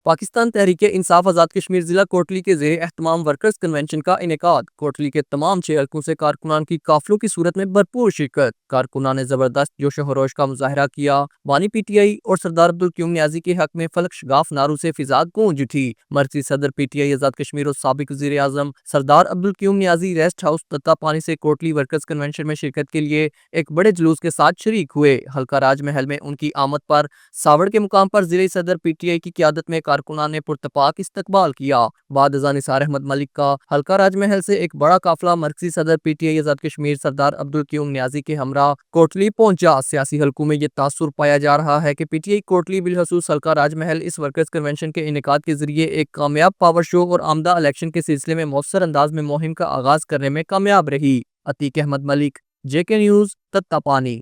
पाकिस्तान तहरीक इंसाफ आज़ाद कश्मीर जिला कोटली के ज़ेरे एहतमाम वर्कर्स कन्वेंशन का इनेकाद। कोटली के तमाम 6 हल्कों से कारकुनान की काफिलों की सूरत में भरपूर शिरकत। कारकुनान ने जबरदस्त जोशो खरोश का मुजाहरा किया। बानी PTI और सरदार अब्दुल क्यूम न्याजी के हक में फलक शगाफ नारों से फिजा गूंज उठी। मरकजी सदर PTI आज़ाद कश्मीर और साबिक वज़ीर आज़म सरदार अब्दुल क्यूम न्याजी रेस्ट हाउस तत्ता पानी से कोटली वर्कर्स कन्वेंशन में शिरकत के लिए एक बड़े जुलूस के साथ शरीक हुए। हल्का राजमहल में उनकी आमद पर सावड़ के मुकाम पर जिले सदर PTI की क्यादत में कारकुनान ने पुरतपाक इस्तकबाल किया। बाद अज़ां निसार अहमद मलिक का हल्का राजमहल से एक बड़ा काफिला मरकजी सदर PTI आज़ाद कश्मीर सरदार अब्दुल क्यूम न्याजी के हमरा कोटली पहुंचा। सियासी हल्कों में यह तासुर पाया जा रहा है कि PTI कोटली बिलखसूस हल्का राजमहल इस वर्कर्स कन्वेंशन के इनेकाद के जरिए एक कामयाब पावर शो और आमदा इलेक्शन के सिलसिले में मौसर अंदाज में मुहिम का आगाज करने में कामयाब रही। Atiq Ahmad Malik, JK news, Tattapani.